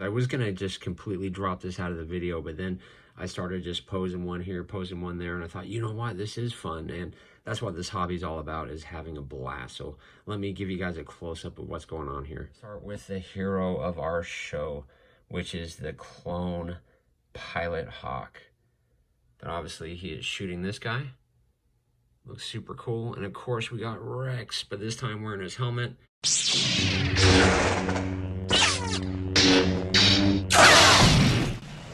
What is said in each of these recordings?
I was gonna just completely drop this out of the video, but then I started just posing one here, posing one there, and I thought, you know what, this is fun, and that's what this hobby is all about, is having a blast. So let me give you guys a close-up of what's going on here. Start with the hero of our show, which is the clone pilot Hawk. But obviously he is shooting this guy. Looks super cool. And of course we got Rex, but this time wearing his helmet.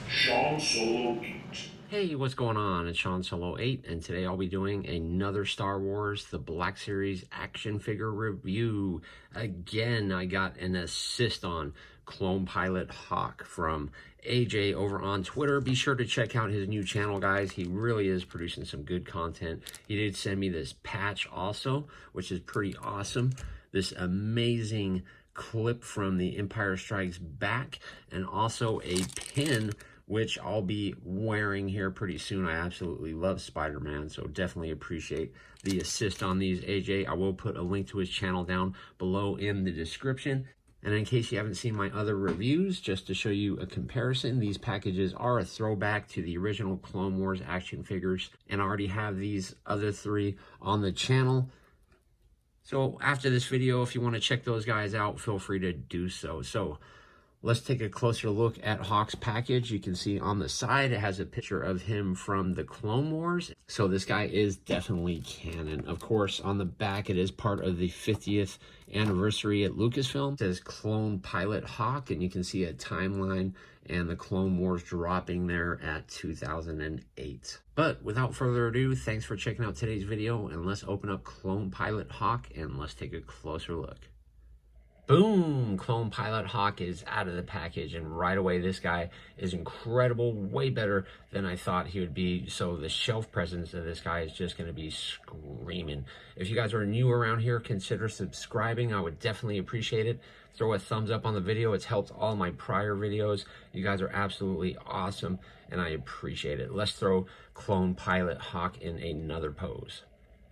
Sean Solo 8. Hey, what's going on? It's Sean Solo 8, and today I'll be doing another Star Wars The Black Series action figure review. Again, I got an assist on Clone Pilot Hawk from AJ over on Twitter. Be sure to check out his new channel, guys. He really is producing some good content. He did send me this patch also, which is pretty awesome. This amazing clip from The Empire Strikes Back, and also a pin which I'll be wearing here pretty soon. I absolutely love Spider-Man, so definitely appreciate the assist on these, AJ. I will put a link to his channel down below in the description. And in case you haven't seen my other reviews, just to show you a comparison, these packages are a throwback to the original Clone Wars action figures, and I already have these other three on the channel. So after this video, if you want to check those guys out, feel free to do so. So let's take a closer look at Hawk's package. You can see on the side, it has a picture of him from the Clone Wars. So this guy is definitely canon. Of course, on the back, it is part of the 50th anniversary at Lucasfilm. It says Clone Pilot Hawk, and you can see a timeline and the Clone Wars dropping there at 2008. But without further ado, thanks for checking out today's video, and let's open up Clone Pilot Hawk and let's take a closer look. Boom! Clone Pilot Hawk is out of the package, and right away this guy is incredible, way better than I thought he would be. So the shelf presence of this guy is just going to be screaming. If you guys are new around here, consider subscribing. I would definitely appreciate it. Throw a thumbs up on the video. It's helped all my prior videos. You guys are absolutely awesome, and I appreciate it. Let's throw Clone Pilot Hawk in another pose.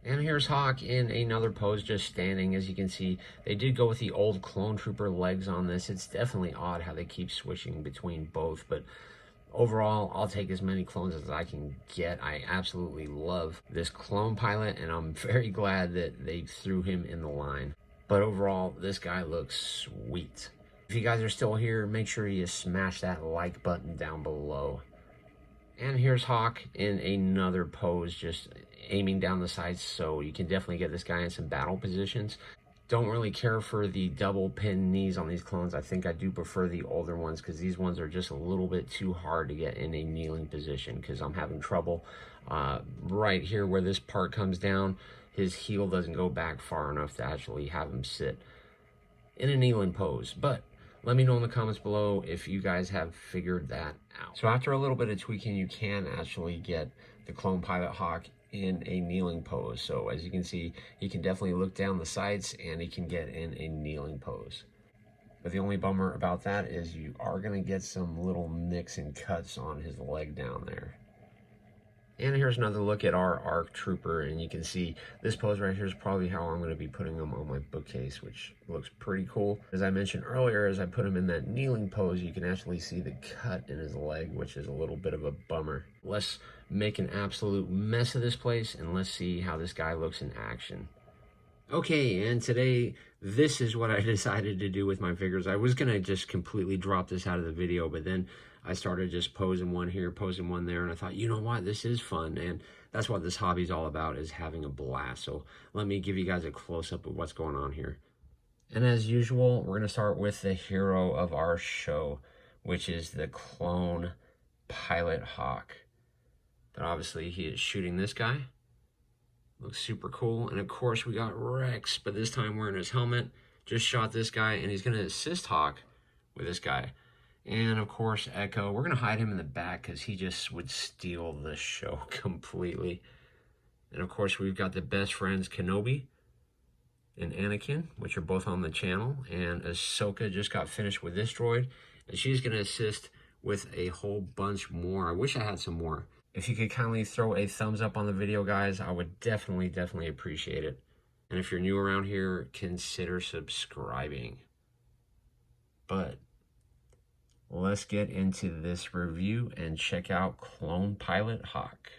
And here's Hawk in another pose, just standing. As you can see, they did go with the old Clone Trooper legs on this. It's definitely odd how they keep switching between both, but overall, I'll take as many clones as I can get. I absolutely love this clone pilot, and I'm very glad that they threw him in the line. But overall, this guy looks sweet. If you guys are still here, make sure you smash that like button down below. And here's Hawk in another pose, just aiming down the sides, so you can definitely get this guy in some battle positions. Don't really care for the double pin knees on these clones. I think I do prefer the older ones, because these ones are just a little bit too hard to get in a kneeling position, because I'm having trouble right here where this part comes down. His heel doesn't go back far enough to actually have him sit in a kneeling pose. But let me know in the comments below if you guys have figured that out. So after a little bit of tweaking, you can actually get the Clone Pilot Hawk in a kneeling pose. So as you can see, he can definitely look down the sights, and he can get in a kneeling pose. But the only bummer about that is you are going to get some little nicks and cuts on his leg down there. And here's another look at our ARC Trooper, and you can see this pose right here is probably how I'm going to be putting him on my bookcase, which looks pretty cool. As I mentioned earlier, as I put him in that kneeling pose, you can actually see the cut in his leg, which is a little bit of a bummer. Let's make an absolute mess of this place, and let's see how this guy looks in action. Okay, and today, this is what I decided to do with my figures. I was going to just completely drop this out of the video, but then I started just posing one here, posing one there, and I thought, you know what, this is fun, and that's what this hobby is all about, is having a blast. So let me give you guys a close-up of what's going on here. And as usual, we're going to start with the hero of our show, which is the Clone Pilot Hawk. But obviously, he is shooting this guy. Looks super cool. And of course, we got Rex, but this time wearing his helmet. Just shot this guy, and he's going to assist Hawk with this guy. And of course, Echo. We're going to hide him in the back because he just would steal the show completely. And of course, we've got the best friends Kenobi and Anakin, which are both on the channel. And Ahsoka just got finished with this droid, and she's going to assist with a whole bunch more. I wish I had some more. If you could kindly throw a thumbs up on the video, guys, I would definitely appreciate it. And if you're new around here, consider subscribing. But let's get into this review and check out Clone Pilot Hawk.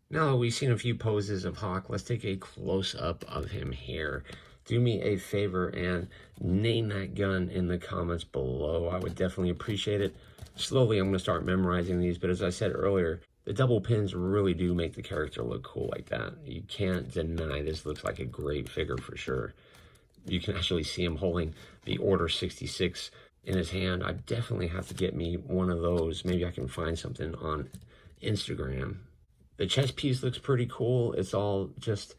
Now that we've seen a few poses of Hawk, let's take a close-up of him here. Do me a favor and name that gun in the comments below. I would definitely appreciate it. Slowly, I'm going to start memorizing these, but as I said earlier, the double pins really do make the character look cool like that. You can't deny this looks like a great figure for sure. You can actually see him holding the Order 66 in his hand. I definitely have to get me one of those. Maybe I can find something on Instagram. The chest piece looks pretty cool. It's all just,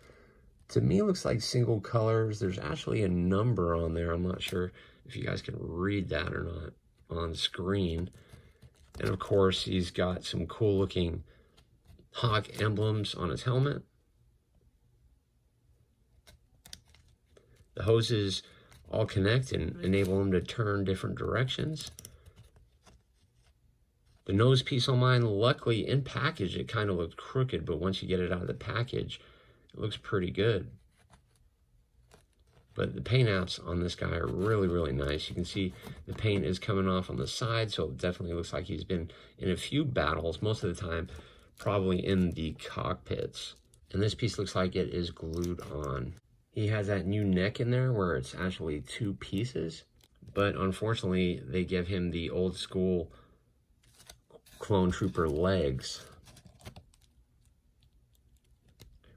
to me, it looks like single colors. There's actually a number on there. I'm not sure if you guys can read that or not on screen. And of course, he's got some cool looking Hawk emblems on his helmet. The hoses all connect and enable him to turn different directions. The nose piece on mine, luckily in package, it kind of looked crooked, but once you get it out of the package, it looks pretty good. But the paint apps on this guy are really, really nice. You can see the paint is coming off on the side, so it definitely looks like he's been in a few battles, most of the time probably in the cockpits. And this piece looks like it is glued on. He has that new neck in there where it's actually two pieces, but unfortunately they give him the old school clone trooper legs.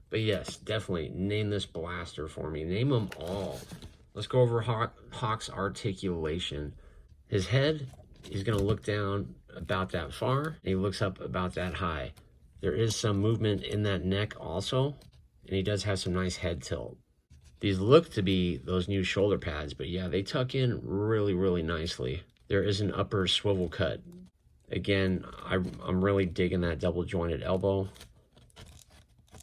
But yes, definitely name this blaster for me. Name them all. Let's go over Hawk's articulation. His head, he's going to look down about that far, and he looks up about that high. There is some movement in that neck also, and he does have some nice head tilt. These look to be those new shoulder pads, but yeah, they tuck in really, really nicely. There is an upper swivel cut. Again, I'm really digging that double jointed elbow.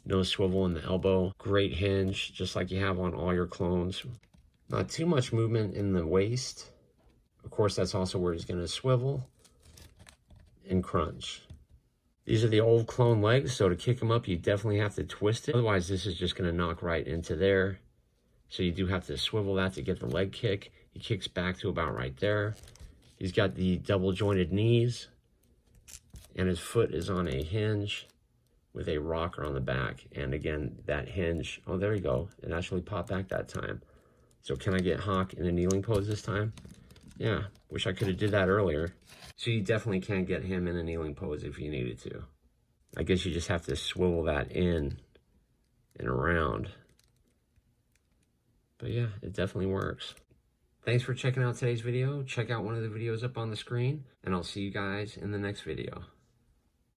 No swivel in the elbow. Great hinge, just like you have on all your clones. Not too much movement in the waist. Of course, that's also where he's going to swivel and crunch. These are the old clone legs, so to kick them up, you definitely have to twist it. Otherwise, this is just going to knock right into there. So you do have to swivel that to get the leg kick. He kicks back to about right there. He's got the double jointed knees, and his foot is on a hinge with a rocker on the back. And again, that hinge, oh, there you go. It actually popped back that time. So can I get Hawk in a kneeling pose this time? Yeah, wish I could have did that earlier. So you definitely can get him in a kneeling pose if you needed to. I guess you just have to swivel that in and around. But yeah, it definitely works. Thanks for checking out today's video. Check out one of the videos up on the screen, and I'll see you guys in the next video.